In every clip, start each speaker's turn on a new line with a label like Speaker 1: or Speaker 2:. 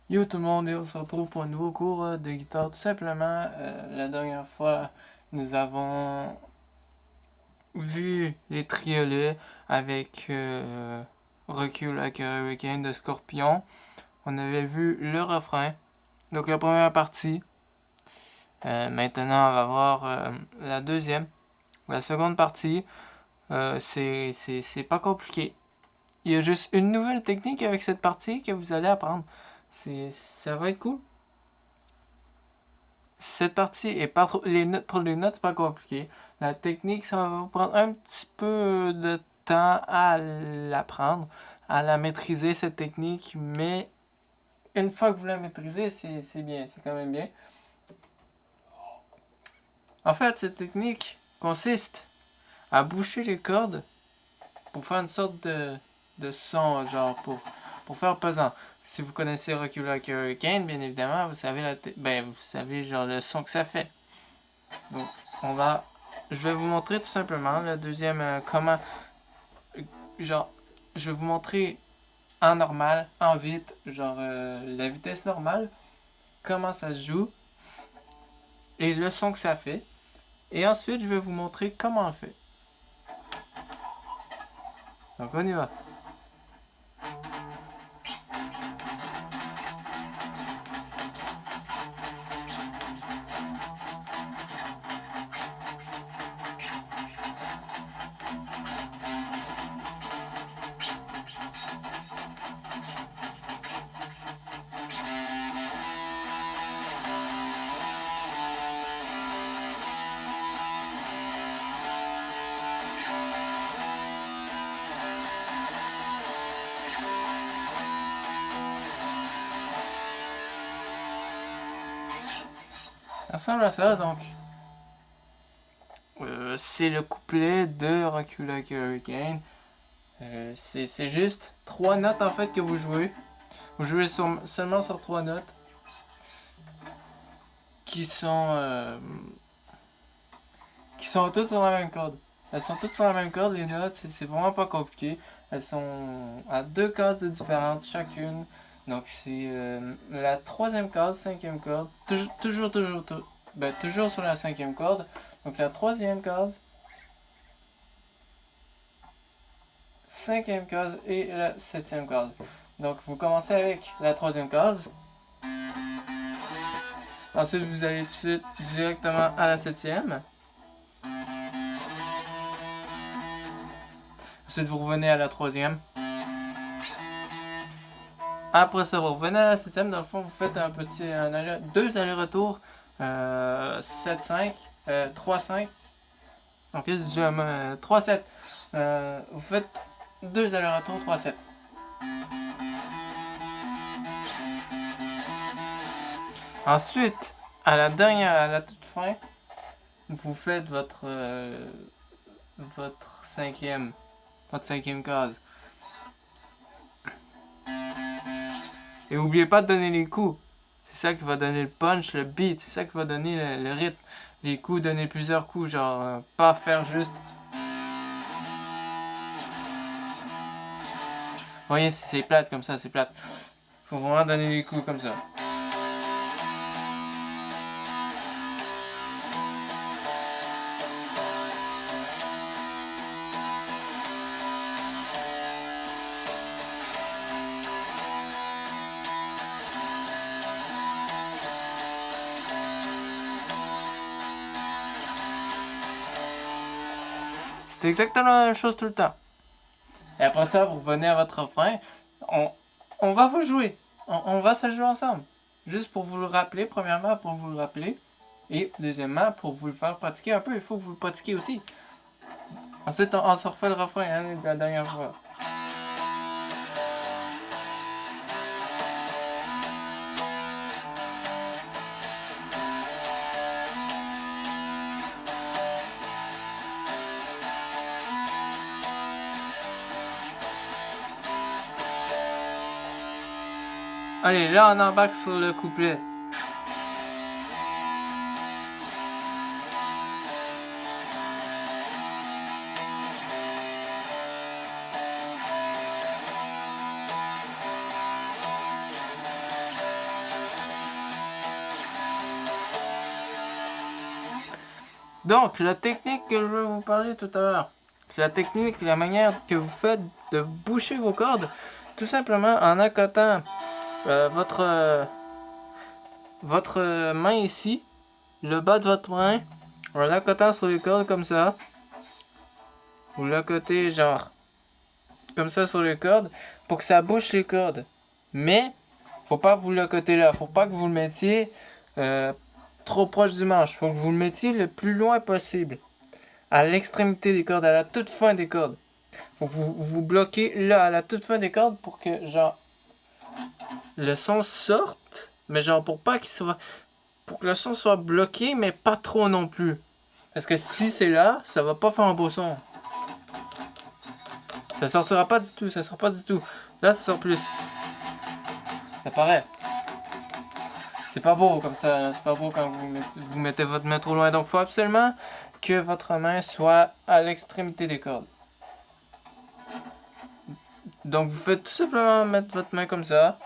Speaker 1: Yo tout le monde, et on se retrouve pour un nouveau cours de guitare. Tout simplement, la dernière fois, nous avons vu les triolets avec Rocky Like a Hurricane de Scorpion. On avait vu le refrain, donc la première partie. Maintenant, on va voir la deuxième. La seconde partie, c'est pas compliqué. Il y a juste une nouvelle technique avec cette partie que vous allez apprendre. Ça va être cool. Cette partie est pas trop. Pour les notes, c'est pas compliqué. La technique, ça va vous prendre un petit peu de temps à l'apprendre, à la maîtriser, cette technique, mais une fois que vous la maîtrisez, c'est bien, c'est quand même bien. En fait, cette technique consiste à boucher les cordes pour faire une sorte de son, genre pour faire pesant. Si vous connaissez Rocky Like a Hurricane, bien évidemment, vous savez vous savez genre le son que ça fait. Donc, je vais vous montrer tout simplement la deuxième comment, genre, je vais vous montrer en normal, en vite, genre la vitesse normale, comment ça se joue et le son que ça fait. Et ensuite, je vais vous montrer comment on le fait. Donc, on y va. Ça ressemble à ça, donc. C'est le couplet de Rocky Like a Hurricane. C'est juste trois notes en fait que vous jouez. Vous jouez seulement sur trois notes qui sont toutes sur la même corde. Elles sont toutes sur la même corde, les notes, c'est vraiment pas compliqué. Elles sont à deux cases de différentes chacune. Donc c'est la troisième case, cinquième corde. Toujours sur la cinquième corde. Donc la troisième case, cinquième case et la septième case. Donc vous commencez avec la troisième case. Ensuite vous allez tout de suite directement à la septième. Ensuite vous revenez à la troisième. Après ça, vous revenez à la septième. Dans le fond, vous faites deux allers-retours. 7-5, 3-5. Donc, 3-7. Vous faites deux allers-retours, 3-7. Ensuite, à la toute fin, vous faites votre cinquième case. Et n'oubliez pas de donner les coups. C'est ça qui va donner le punch, le beat. C'est ça qui va donner le rythme. Les coups, donner plusieurs coups. Genre, pas faire juste. Vous voyez, c'est plate comme ça, c'est plate. Faut vraiment donner les coups comme ça. C'est exactement la même chose tout le temps. Et après ça, vous revenez à votre refrain. On va vous jouer. On va se jouer ensemble. Juste pour vous le rappeler, premièrement, pour vous le rappeler. Et deuxièmement, pour vous le faire pratiquer un peu, il faut que vous le pratiquiez aussi. Ensuite, on se refait le refrain hein, de la dernière fois. Allez, là, on embarque sur le couplet. Donc, la technique que je vais vous parler tout à l'heure, c'est la technique, la manière que vous faites de boucher vos cordes, tout simplement en accotant votre main ici, le bas de votre main, en l'accotant sur les cordes comme ça. Vous l'accotez genre comme ça sur les cordes pour que ça bouche les cordes. Mais, faut pas vous l'accoter là, faut pas que vous le mettiez trop proche du manche. Faut que vous le mettiez le plus loin possible. À l'extrémité des cordes, à la toute fin des cordes. Faut que vous bloquez là, à la toute fin des cordes pour que, genre, le son sorte, mais genre pour pas qu'il soit... Pour que le son soit bloqué, mais pas trop non plus. Parce que si c'est là, ça va pas faire un beau son. Ça sortira pas du tout, ça sort pas du tout. Là, ça sort plus. Ça paraît. C'est pas beau comme ça, c'est pas beau quand vous mettez votre main trop loin. Donc, il faut absolument que votre main soit à l'extrémité des cordes. Donc, vous faites tout simplement mettre votre main comme ça.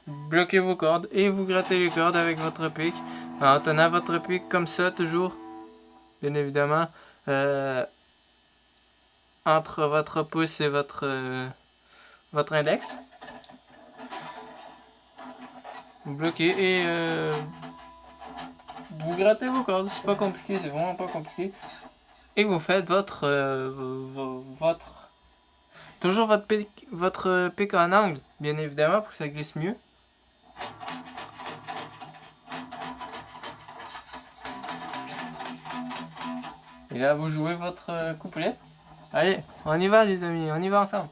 Speaker 1: Bloquez vos cordes et vous grattez les cordes avec votre pic. En tenant votre pic comme ça, toujours. Bien évidemment. Entre votre pouce et votre index. Vous bloquez et vous grattez vos cordes. C'est pas compliqué, c'est vraiment pas compliqué. Et vous faites toujours votre pic en angle, bien évidemment, pour que ça glisse mieux. Et là, vous jouez votre couplet. Allez, on y va les amis, on y va ensemble.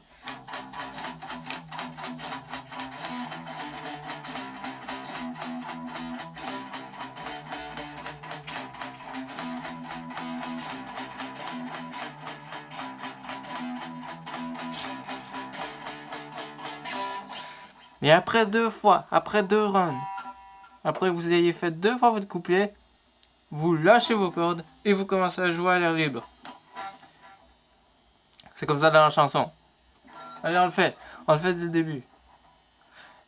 Speaker 1: Et après 2 fois, après 2 runs, après que vous ayez fait 2 fois votre couplet, vous lâchez vos cordes et vous commencez à jouer à l'air libre. C'est comme ça dans la chanson. Allez, on le fait dès le début.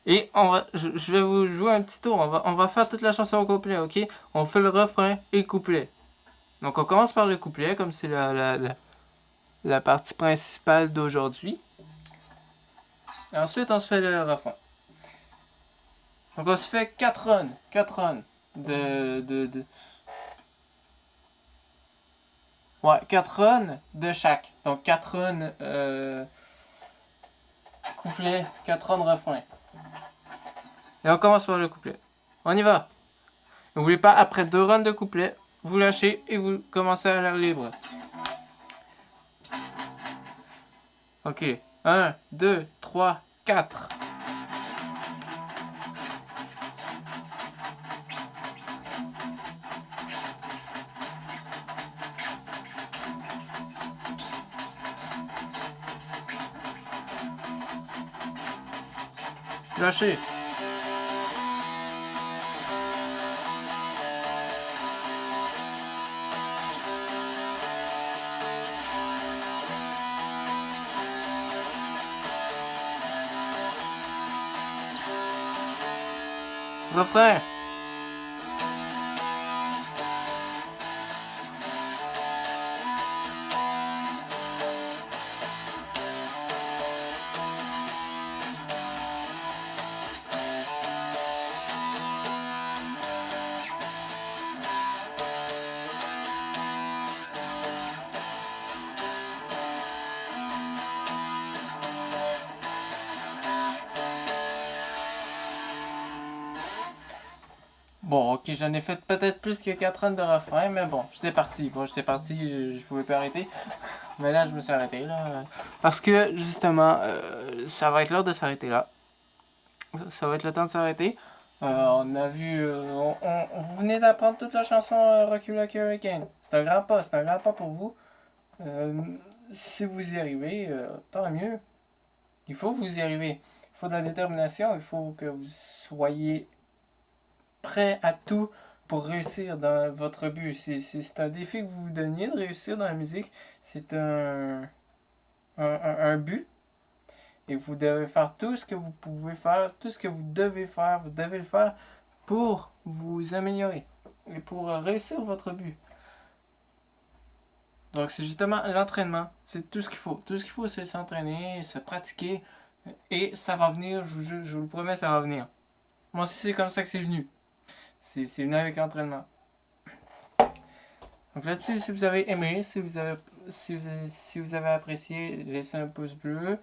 Speaker 1: Et je vais vous jouer un petit tour, on va faire toute la chanson au couplet, ok? On fait le refrain et le couplet. Donc on commence par le couplet, comme c'est la partie principale d'aujourd'hui. Et ensuite on se fait le refrain. Donc on se fait 4 runs. 4 runs Ouais, 4 runs de chaque. Donc 4 runs couplet, 4 runs refrain. Et on commence par le couplet. On y va. N'oubliez pas, après 2 runs de couplet, vous lâchez et vous commencez à l'air libre. Ok. 1, 2, 3, 4. Lâchez. Refrain. Bon, ok, j'en ai fait peut-être plus que 4 runs de refrain, mais bon, j'étais parti. Je pouvais pas arrêter. Mais là, je me suis arrêté, là. Parce que, justement, ça va être l'heure de s'arrêter là. Ça va être le temps de s'arrêter. On a vu... vous venez d'apprendre toute la chanson Rocky Lucky Hurricane. C'est un grand pas pour vous. Si vous y arrivez, tant mieux. Il faut que vous y arrivez. Il faut de la détermination, il faut que vous soyez prêt à tout pour réussir dans votre but. C'est un défi que vous vous donniez de réussir dans la musique. C'est un but. Et vous devez faire tout ce que vous pouvez faire, tout ce que vous devez le faire pour vous améliorer et pour réussir votre but. Donc c'est justement l'entraînement. C'est tout ce qu'il faut. Tout ce qu'il faut, c'est s'entraîner, se pratiquer. Et ça va venir, je vous le promets, ça va venir. Moi aussi, c'est comme ça que c'est venu. C'est venu avec l'entraînement. Donc là-dessus, si vous avez aimé, si vous avez apprécié, laissez un pouce bleu.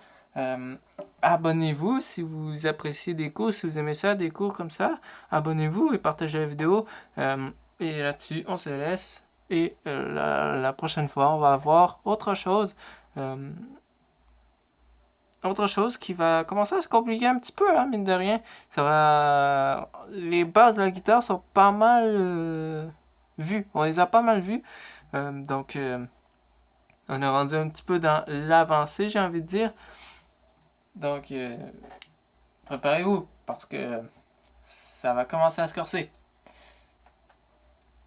Speaker 1: Abonnez-vous si vous appréciez des cours, si vous aimez ça, des cours comme ça. Abonnez-vous et partagez la vidéo. Et là-dessus, on se laisse. Et la prochaine fois, on va avoir autre chose. Autre chose qui va commencer à se compliquer un petit peu, hein, mine de rien. Ça va. Les bases de la guitare sont pas mal vues. On les a pas mal vues. Donc, on est rendu un petit peu dans l'avancée, j'ai envie de dire. Donc, préparez-vous, parce que ça va commencer à se corser.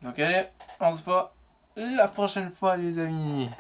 Speaker 1: Donc, allez, on se voit la prochaine fois, les amis.